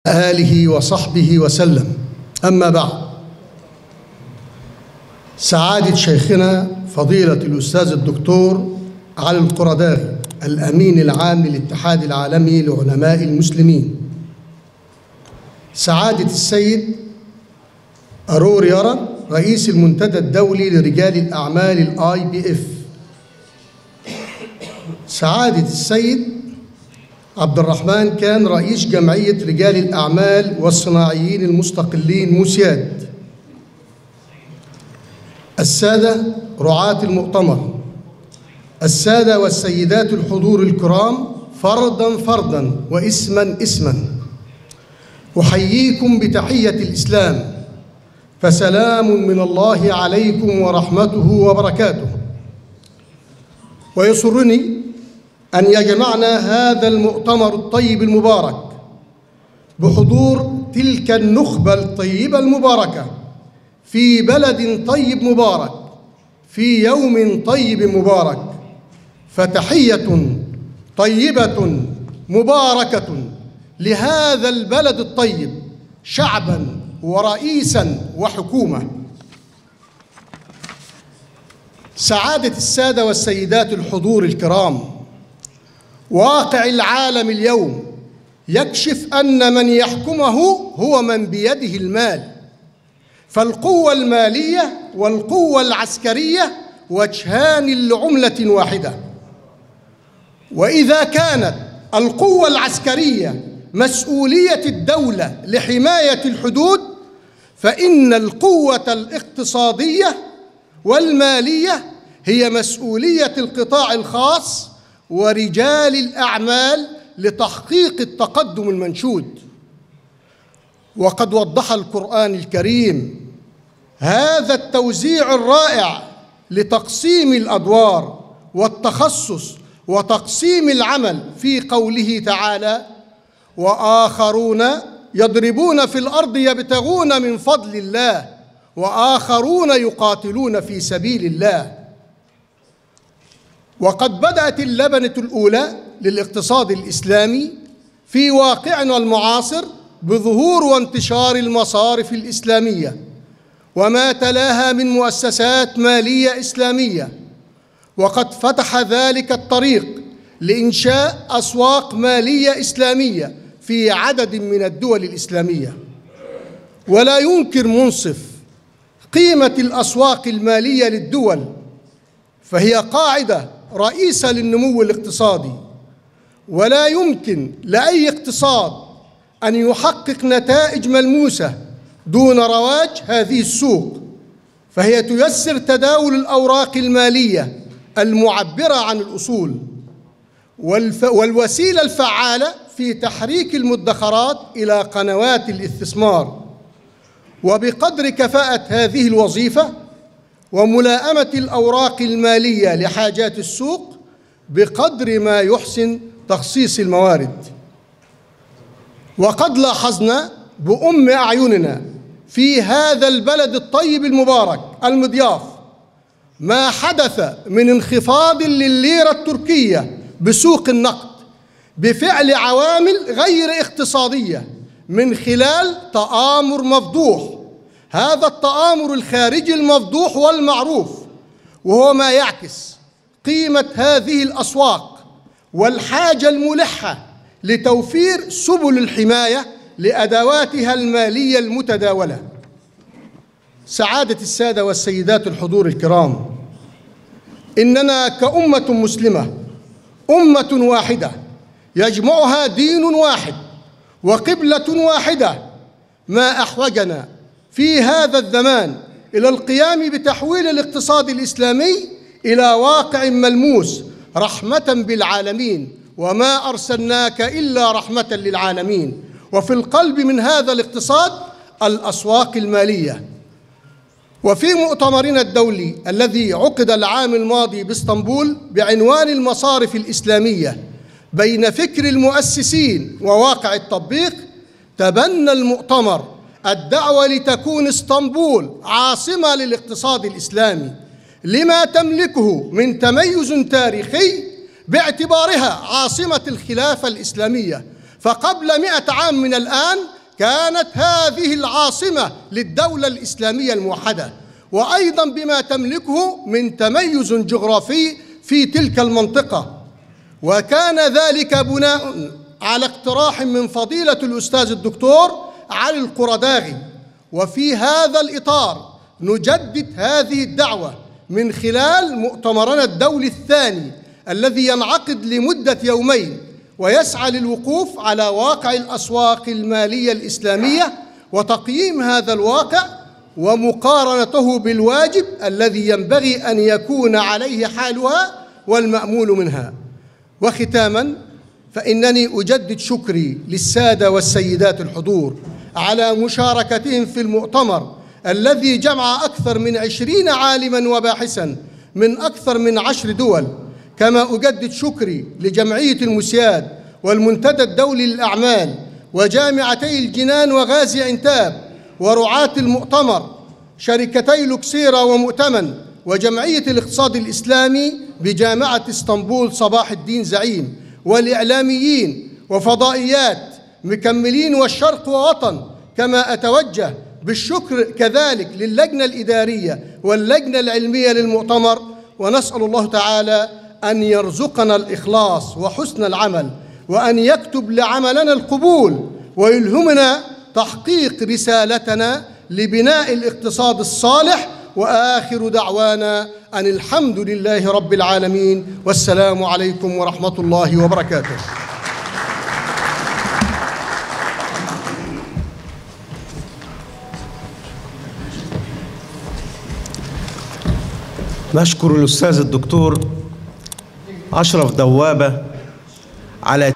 آله وصحبه وسلم. أما بعد، سعادة شيخنا فضيلة الأستاذ الدكتور علي القرداغي الأمين العام للاتحاد العالمي لعلماء المسلمين، سعادة السيد أرور يارا رئيس المنتدى الدولي لرجال الأعمال IBF، سعادة السيد عبد الرحمن كان رئيس جمعية رجال الأعمال والصناعيين المستقلين موسياد، السادة رعاة المؤتمر، السادة والسيدات الحضور الكرام فردا فردا واسما اسما، أحييكم بتحية الإسلام، فسلام من الله عليكم ورحمته وبركاته. ويسرني أن يجمعنا هذا المؤتمر الطيب المبارك بحضور تلك النخبة الطيبة المباركة في بلد طيب مبارك في يوم طيب مبارك، فتحية طيبة مباركة لهذا البلد الطيب شعبا ورئيسا وحكومة. سعادة السادة والسيدات الحضور الكرام، واقع العالم اليوم يكشف أن من يحكمه هو من بيده المال، فالقوة المالية والقوة العسكرية وجهان لعملة واحدة. وإذا كانت القوة العسكرية مسؤولية الدولة لحماية الحدود، فإن القوة الاقتصادية والمالية هي مسؤولية القطاع الخاص ورجال الأعمال لتحقيق التقدم المنشود. وقد وضح القرآن الكريم هذا التوزيع الرائع لتقسيم الأدوار والتخصص وتقسيم العمل في قوله تعالى: وآخرون يضربون في الأرض يبتغون من فضل الله وآخرون يقاتلون في سبيل الله. وقد بدأت اللبنة الأولى للاقتصاد الإسلامي في واقعنا المعاصر بظهور وانتشار المصارف الإسلامية وما تلاها من مؤسسات مالية إسلامية، وقد فتح ذلك الطريق لإنشاء أسواق مالية إسلامية في عدد من الدول الإسلامية. ولا ينكر منصف قيمة الأسواق المالية للدول، فهي قاعدة رئيسة للنمو الاقتصادي، ولا يمكن لأي اقتصاد أن يحقق نتائج ملموسة دون رواج هذه السوق، فهي تيسر تداول الأوراق المالية المعبرة عن الأصول والوسيلة الفعالة في تحريك المدخرات إلى قنوات الاستثمار. وبقدر كفاءة هذه الوظيفة وملائمة الأوراق المالية لحاجات السوق، بقدر ما يحسن تخصيص الموارد. وقد لاحظنا بأم أعيننا في هذا البلد الطيب المبارك المضياف ما حدث من انخفاض للليرة التركية بسوق النقد بفعل عوامل غير اقتصادية من خلال تآمر مفضوح. هذا التآمر الخارجي المفضوح والمعروف، وهو ما يعكس قيمة هذه الأسواق والحاجة الملحة لتوفير سبل الحماية لأدواتها المالية المتداولة. سعادة السادة والسيدات الحضور الكرام، إننا كأمة مسلمة أمة واحدة يجمعها دين واحد وقبلة واحدة، ما أحوجنا في هذا الزمان إلى القيام بتحويل الاقتصاد الإسلامي إلى واقع ملموس رحمة بالعالمين، وما أرسلناك إلا رحمة للعالمين. وفي القلب من هذا الاقتصاد الأسواق المالية. وفي مؤتمرنا الدولي الذي عقد العام الماضي باسطنبول بعنوان المصارف الإسلامية بين فكر المؤسسين وواقع التطبيق، تبنى المؤتمر الدعوة لتكون اسطنبول عاصمة للاقتصاد الإسلامي لما تملكه من تميز تاريخي باعتبارها عاصمة الخلافة الإسلامية. فقبل 100 عام من الآن كانت هذه العاصمة للدولة الإسلامية الموحدة، وأيضا بما تملكه من تميز جغرافي في تلك المنطقة. وكان ذلك بناء على اقتراح من فضيلة الأستاذ الدكتور علي القرداغي. وفي هذا الإطار نجدد هذه الدعوة من خلال مؤتمرنا الدولي الثاني الذي ينعقد لمدة يومين، ويسعى للوقوف على واقع الأسواق المالية الإسلامية وتقييم هذا الواقع ومقارنته بالواجب الذي ينبغي أن يكون عليه حالها والمأمول منها. وختاماً، فإنني أجدد شكري للسادة والسيدات الحضور على مشاركتهم في المؤتمر الذي جمع أكثر من 20 عالماً وباحثاً من أكثر من 10 دول. كما أجدد شكري لجمعية المسياد والمنتدى الدولي للأعمال وجامعتي الجنان وغازي عنتاب ورعاة المؤتمر شركتي لوكسيرا ومؤتمن وجمعية الاقتصاد الإسلامي بجامعة اسطنبول صباح الدين زعيم والإعلاميين وفضائيات مكملين والشرق ووطن. كما أتوجه بالشكر كذلك للجنة الإدارية واللجنة العلمية للمؤتمر، ونسأل الله تعالى أن يرزقنا الإخلاص وحسن العمل، وأن يكتب لعملنا القبول، ويلهمنا تحقيق رسالتنا لبناء الاقتصاد الصالح. وآخر دعوانا أن الحمد لله رب العالمين، والسلام عليكم ورحمة الله وبركاته. نشكر الأستاذ الدكتور أشرف دوابة على